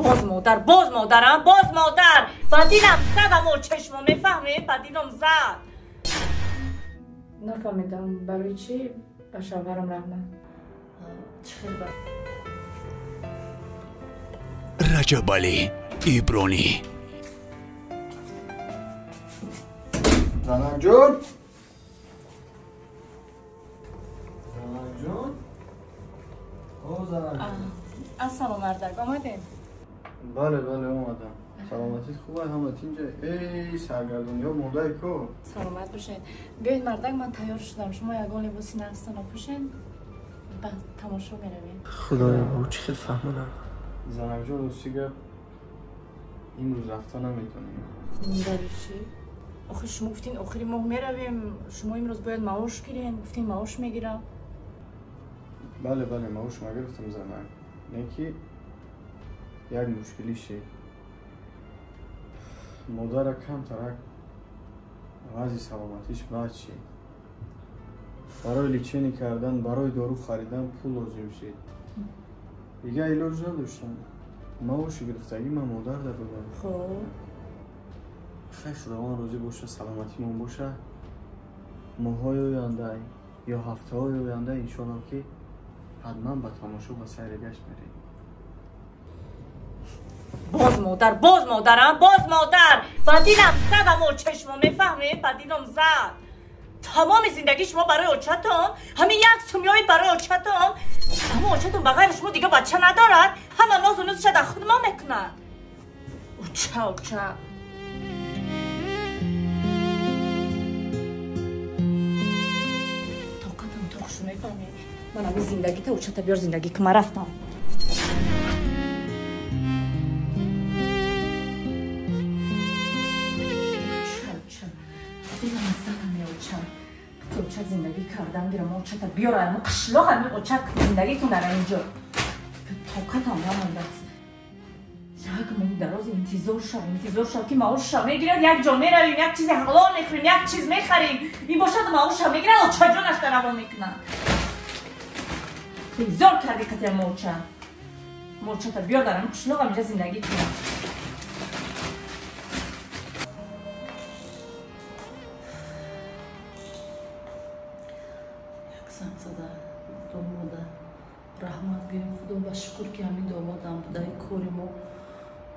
باز مادرم باز مادر بدینم زدم و چشمو میفهمی بدینم زد. نفهمیدم برای چی به شوهرم رحمت؟ چه خیلی رجب علی ایبرانی. زنم جون السلام مردک آمدین؟ بله اومدم. سلامتیت خوبه همت اینجا؟ ای سرگردونی ها مونده کو؟ سلامت باشین. بیاید مردک من تیار شدم شما یگان لباسی نستن و پوشین بعد تماشا میرویم. خدایا با چی خیلی فهمونم. زنم جون دوستی گفت امروز رفتن نمیتونیم. برای چی؟ آخه شما گفتین آخری ماه میرویم شما امروز باید معاش گیرین گفتین معاش میگیرم. بله معاش میگرفتم زنم. نیکی یک مشکلی شد. مادر کم ترک وضع سلامتیش بد شد. برای لیچینی کردن برای دارو خریدن پول لازم شد. دیگه علاج نداشتم. معاش گرفتگی من مادر در بودم. خب خیر خداوند روزی باشه سلامتیمون باشه. ماهای آینده یا هفته‌های آینده انشالله که حتما به تماشا و سیر گشت میریم. باز مادرم باز مادر بدینم زدم و چشمو میفهمی بدینم زد. تمام زندگی شما برای اوچتون همین یک سومیایی برای اوچتون اما اوچتون بغیر شما دیگه بچه ندارد همه ناز و نوزش در خود ما میکنن. اوچه طاقتم تخشو میفهمی من همین زندگی تا اوچت بیار زندگی که من رفتم. اوچت زندگی کردن گیرم اوچت بیاره اما قشلاق همین اوچت زندگی کنه اینجا طاقت هم نمانده است. یک ماه دراز انتظار شد که معاش میگیرد یک جا میرویم یک چیز حلال میخوریم یک چیز میخریم این باشد معاش میگیرد اوچت جانش در روان میکنن. انتظار کردی که موچت بیار دارم قشلاق اینجا زندگی کنه. رحمت بیایم خدا با شکر که همین دامادم بوده این کاری ما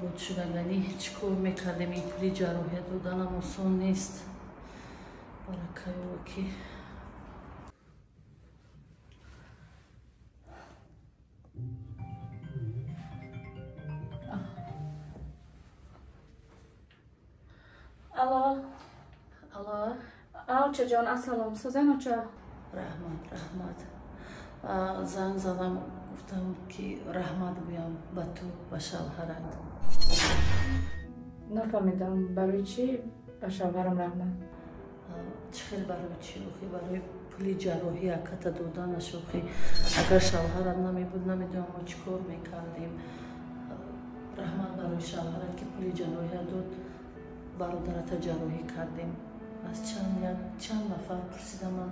بود شدگانی هیچ کار میکردیم این پولی جراحی دادنم آسان نیست برکه وکی. الو اوچه جان السلام سازن اوچه رحمت زنگ زدم گفتم که رحمت بیام به تو و شوهرت. نفهمیدم برای چی به شوهرم رحمت؟ چخیل برای چی اوخی برای پولی جراحی اکت دادنش اوخی اگر شوهرت نمی بود نمیدونم ما چی کار میکردیم. رحمت برای شوهرت که پولی جراحی داد برادرت جراحی کردیم. از چند نفر پرسیدم من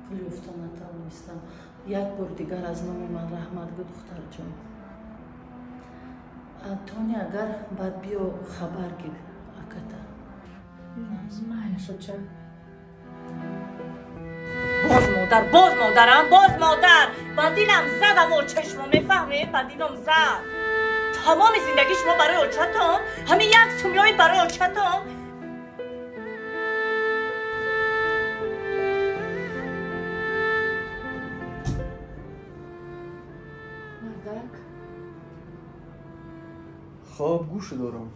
پولی افتان نتوانستم. یک بار دیگر از نام من رحمت گو دختر جان. تونی اگر بعد بیا خبر گیر اکتا. معنیش چه؟ باز مادر بدینم زدم و چشمو میفهمی بدینم زد. تمام زندگی شما برای اوچتون همین یک سومیایی برای اوچتون. خب گوش دارم.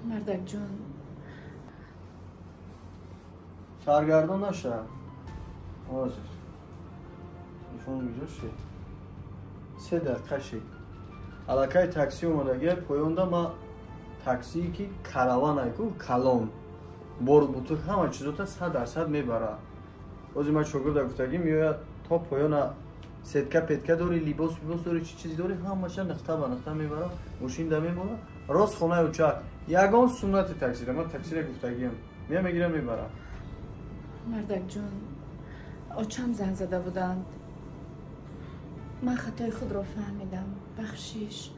مردک جان سرگردان نشه. حاضر تلفن میجا شد 3 دقیقه شد علاقه تاکسی اومدگی پویونده ما تاکسی که کاروان ایکو کلون برد بوتو همه چیزوتا 100% میبره. بازی ما شاگرد گفتگی میاد تا پایان سدکه پدکه داری لباس داری چیزی داری همه‌اش نقطه به نقطه میبره ماشین دمی بالا راست خونه اوچت یگان سنت تاکسی ما تاکسی را گفتگیم میگیرم میبره. مردک جان اوچم زنگ زده بودند من خطای خود را فهمیدم بخشیش.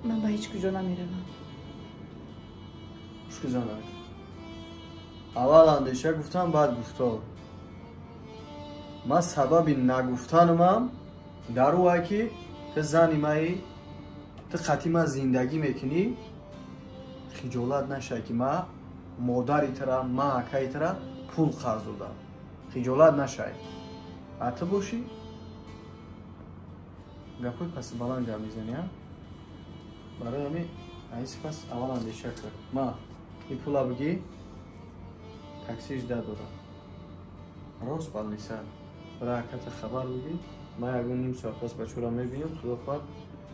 من به هیچ کجا نمیروم. خوشگذرانم. اول اندیشه گفتم بعد گفتار. من سبب نگفتنم در اوه که تو زنی مایی تو خطیمه زندگی میکنی خجالت نشه که من مادری ترا من اکای ترا پول قرض دادم. خجالت نشه. حتی باشی؟ گپوی پس بلند گپ میزنی ها؟ برای همین ایسی پس اول اندیشه کرد. من این پولا بگی تاکسیش دادم. راست بال نیست. برای حرکت خبر بگی من یکون نیم ساعت پس بچه را میبینیم خدا خواهد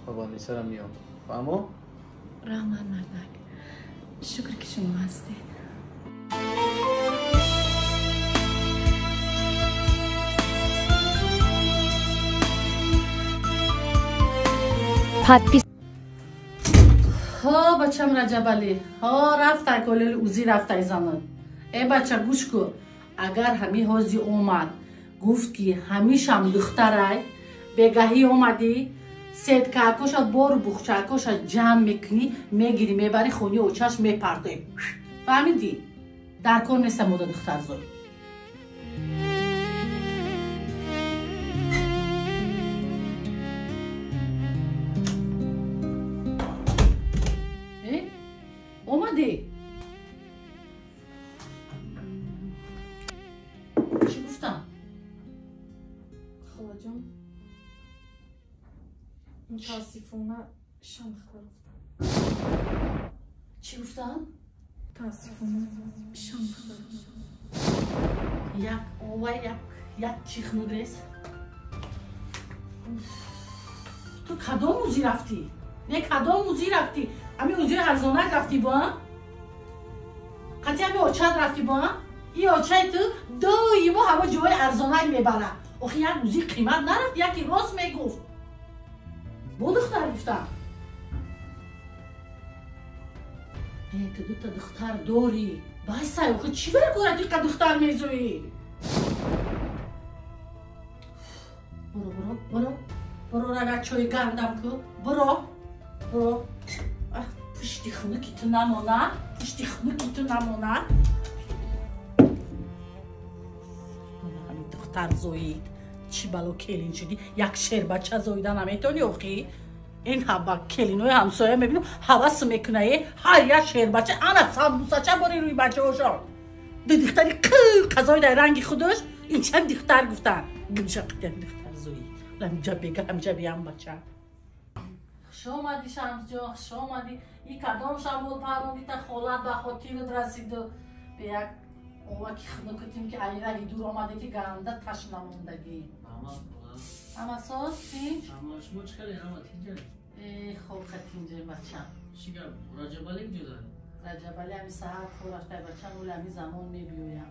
و با نیسه را میام. فهمو؟ رحمان مردک شکر که شما هستی. ها بچم رجبالی ها رفت کلل اوزی رفت زنان. ای بچه گوش کن اگر همی حوزی اومد گفت که همیشه هم دخترای بگهی اومدی سید کاکوشا بور بخچاکوشا جمع میکنی میگیری میبری خونی اوچاش میپرده. فهمیدی؟ در کن نیست مودا دختر زوی. اومدی؟ چی گفتم؟ خاله جان متاسفانه شام خورد. چی گفتم؟ متاسفانه شام خورد. یک چیخ ندرس. تو کدام موزی رفتی؟ نه کدام موزی رفتی؟ امی موزی ارزانک رفتی با هم؟ قطعی امی اوچت رفتی با هم؟ این اوچه تو دایما همه جوای ارزانک میبره. آخه یک موزی قیمت نرفت یکی راست میگفت. با دختر گفتم. تو دوتا دختر داری. بایسته آخه چی برگوره که دختر میزوی؟ برو رگه چای گردم کن. برو پشتی خونه که تو نمانه. همین دختر زویی چی بلو کلین شدی یک شیر بچه زویدن نمیتونی اخی این حبا کلینوی همسایه میبینم حواس میکنه هر یک شیر بچه انا سمبوسه چه باری روی بچه هاشان دو دختری قضای در رنگی خودش این چند دختر گفتن گمشه قدر دختر زویی لمجا بگه همجا بیام بچه شو اومدی شمس جان شو اومدی این کدام شمول پروندی تا خولت به خاطیرت رسید و به یک اوه که خونه کتیم که ایره دور آمده که گرنده تش نموندگی اما ساز چی؟ اما شما چه کاری اما تینجا؟ خوب خطینجا بچم چیگه رجبالی کجا داری؟ رجبالی همی سهر خور رفته بچم ولی همی زمان میبیویم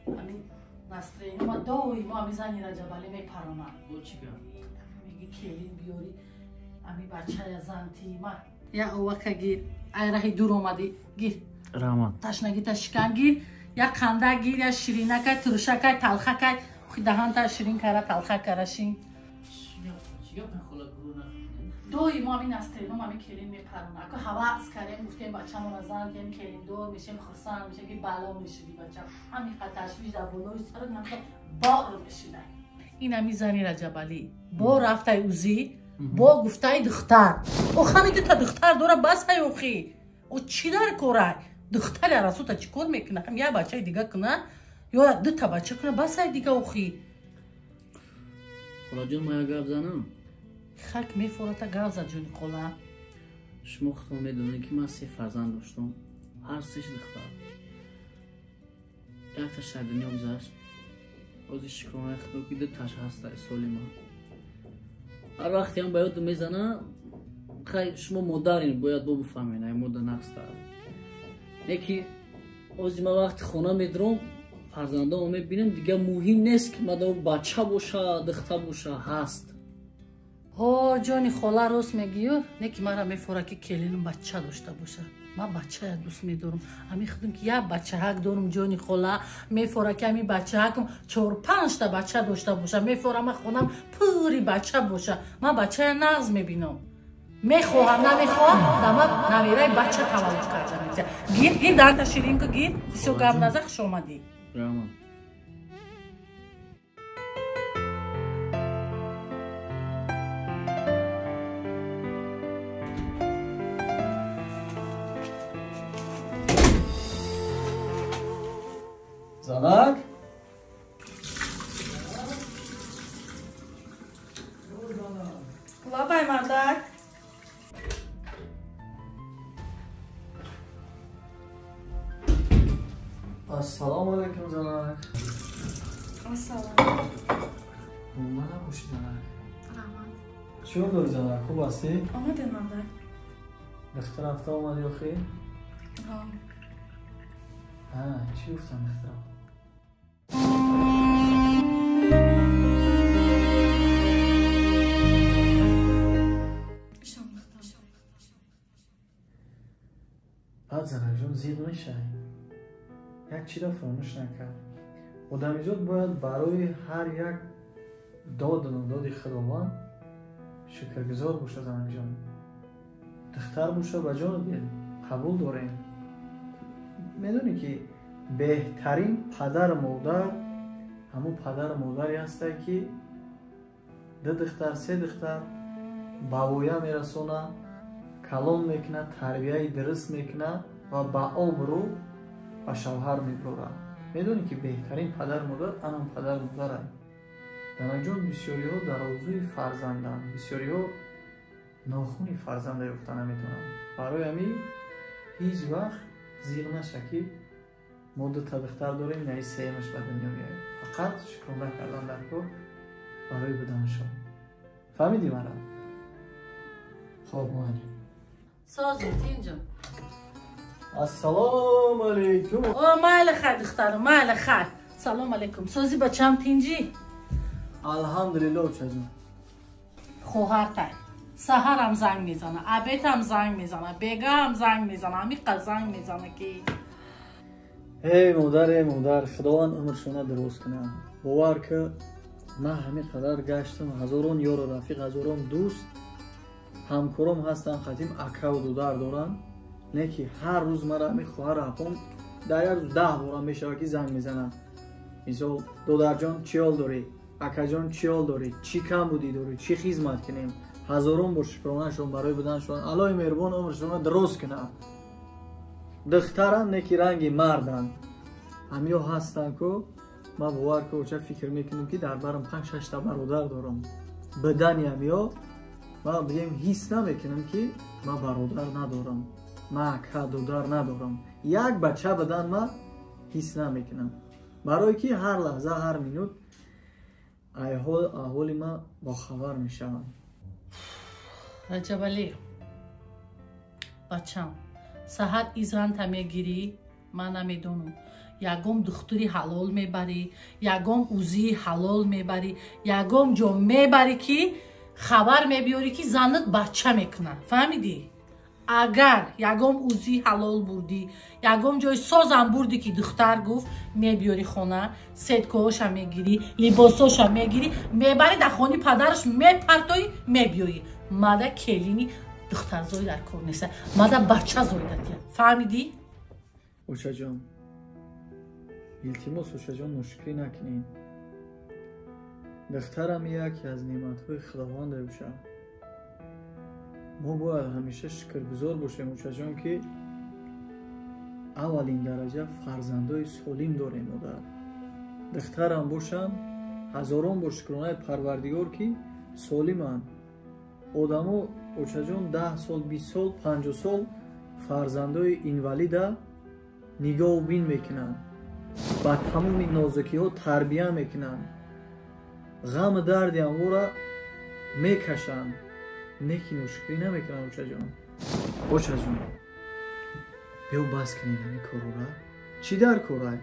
همی نسترینی ما دوی ما همی زنی رجبالی میپرانم با چیگه؟ میگی کلین بیاری همی بچه یا زنتی ما یا اوه که گیر ایره دور آمدی گیر رحمان تشنگی تا شکن گیر یا خنده گیر یا شیرینه که ترشه که تلخه که دهان تا شیرین کاره تلخه کرشین چیگه پن خلا گروه نخونیم؟ دوی ما همین استرینم همین کلین میپرونه اگه حواس کردیم گفتیم بچه ما نزن که کلین دور میشیم خرسان میشه که بالا میشدی بچه همین تشویش در بلوی سر نمیشه بار میشیده این همی زنی رجبالی با رفته اوزی با گفته دختر او همین تا دختر دوره بس های اوخی او چی داره کوره دختر رسو تا چی کار میکنه هم یه بچه دیگه کنه یا دو تا بچه کنه بس های دیگه اوخی خلا جان ما یک گفت زنم خاک میفورتا گاو زد جونی خلا شما خودتون میدونید که من 3 فرزند داشتم هر 3 دختر یک تا شهر دنیا گذشت روزی شکرانه خدا که 2 تاش هست سالی هر وقتی هم باید میزنه خیلی شما مادرین باید با بفهمین ای مادر نقص داره یکی روزی ما وقت خونه میدرم فرزنده هم میبینم دیگه مهم نیست که مادر بچه باشه دختر باشه هست ها جانی خاله راست میگیو نه که مرا میفوره که کلینم بچه داشته باشه من بچه دوست میدارم همین خودم که یک بچه حق دارم جانی خاله میفوره که همین بچه حقم 4-5 تا بچه داشته باشه میفوره من خونم پوری بچه باشه من بچه نغز میبینم мехоҳам намехоҳам дама намераи бача таваллуд карда. Гир дарда ширинка гир бисёр гап наза хуш омадӣ. Раҳмат. Занак? Лабай мардак. Ассалому алайкум, Занак. Ассалом. Мана боши, Занак. Раҳмат. Чӣ дори, Занак? Хуб ҳастӣ? Омадем мардак? Духтар рафта омади охӣ? Чӣ гуфтам духтар? баъд Занакҷон зид мешавӣ. Як чиро фаромӯш накард. Одамизод бояд барои ҳар як доду нододи Худованд шукргузор боша. Занакҷон духтар боша ба ҷони дил қабул дорем. медонӣ ки беҳтарин падару модар ҳамун падару модаре ҳастае ки ду духтар се духтар ба воя мерасона, калон мекуна, тарбияи дуруст мекуна ва ба обрӯ ба шавҳар мебурад. медонӣ ки беҳтарин падару модар анам падару модаранд. Занакҷон бисёриҳо дар орзуи фарзанданд, бисёриҳо нохуни фарзанда ёфта наметавонанд. барои ҳамин ҳеҷ вақт зиқ наша ки мо дута духтар дорем, яъни сеюмаш ба дунё меояд. фақат шукрона кардан дар кор барои буданашон. фаҳмидӣ мара? хоб муайне. Созим тинҷон. Ассалому алайкум. О, майли хай духтарам, майли хай. Салом алайкум. Сози бачам тинҷӣ? Алҳамдулилло учаҷон. хоҳартай саҳарам занг мезана, абетам занг мезана, бегаам занг мезана, ҳамиқад занг мезана ки эй модар, худованд умршона дуруз кунад. бовар ки ман ҳамин қадар гаштам, ҳазорон ёру рафиқ, ҳазорон дӯст, ҳамкором ҳастанд, қатим акаву дудар доранд, не ки ҳар рӯз мара ҳамин хоҳар апом дар як рӯз 10 бора мешава ки занг мезанад. мисол додарҷон чӣ ҳол дорӣ, акаҷон чӣ ҳол дорӣ, чӣ кам будӣ дорӣ, чӣ хизмат кунем. ҳазорон бор шукронашон барои буданашон. аллоҳи меҳрубон умршона дуруз кунад. духтаранд, не ки ранги марданд. ҳамиё ҳастанд ку ман бовар ку оча фикр мекунем ки дар барам 5-6 та бародар дорам. бидани ҳамиё ман бигем ҳис намекунам ки ман бародар надорам, ман ака дудар надорам. як бача бидан ман ҳис намекунам. барое ки ҳар лаҳза, ҳар минут аҳволи ман бохабар мешаванд. раҷабалӣ бачам саҳар изанта мегирӣ, ман намедонам. ягом духтури ҳалол мебарӣ, ягом узии ҳалол мебарӣ, ягом ҷо мебарӣ ки хабар мебиёрӣ ки занат бача мекунад. фаҳмидӣ? агар ягом узии ҳалол бурдӣ, ягом ҷои созам бурдӣ ки духтар гуфт, мебиёрӣ хона, сеткаҳоша мегирӣ, либосоша мегирӣ, мебарӣ дар хони падараш мепартоӣ, мебиёӣ. мада келини духтарзой дар кор неста, мада бача зоидатия. фаҳмидӣ? очаҷон, илтимос очаҷон, ношукрӣ накунед. духтарам яке аз неъматҳои худованде бошад. мо бояд ҳамеша шукргузор бошем очаҷон ки аввалин дараҷа фарзандои солим дорем. модар духтарам бошанд, ҳазорон бор шукронаи парвардигор ки солиманд. одамо очаҷон 10 сол, 20 сол, 50 сол фарзандои инвалида нигоҳу бин мекунанд, ба тамоми нозукиҳо тарбия мекунанд, ғаму дарди ҳамвора мекашанд. не ки ношукрӣ намекунанд. очаҷон бё бас кунед ҳамин корора. чӣ дар корай?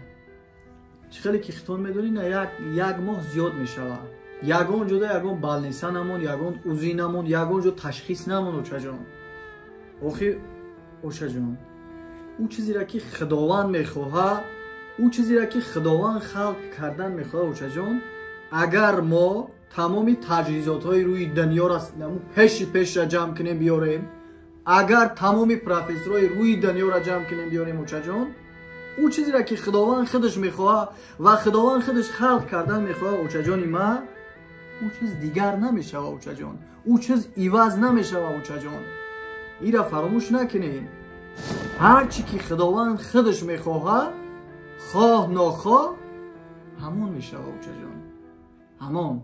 чӣ хеле ки хитон медонӣ, на як моҳ зиёд мешавад. ягон ҷода ягон балниса намонд, ягон узӣ намонд, ягон ҷо ташхис намонд. очаҷон охир очаҷон ӯ чизеро ки худованд мехоҳад, ӯ чизеро ки худованд халқ кардан мехоҳад. очаҷон агар мо تمامی تجهیزات های روی دنیا را پیش را جمع کنیم بیاریم، اگر تمامی پروفسورهای روی دنیا را جمع کنیم بیاریم اوچه جان، او چیزی را که خداوند خودش میخواه و خداوند خودش خلق کردن میخواه اوچه جانی ما، او چیز دیگر نمیشه اوچه جان، او چیز ایواز نمیشه اوچه جان. ای را فراموش نکنین. هر چی که خداوند خودش میخواه خواه ناخواه همون میشه اوچه جان، همون.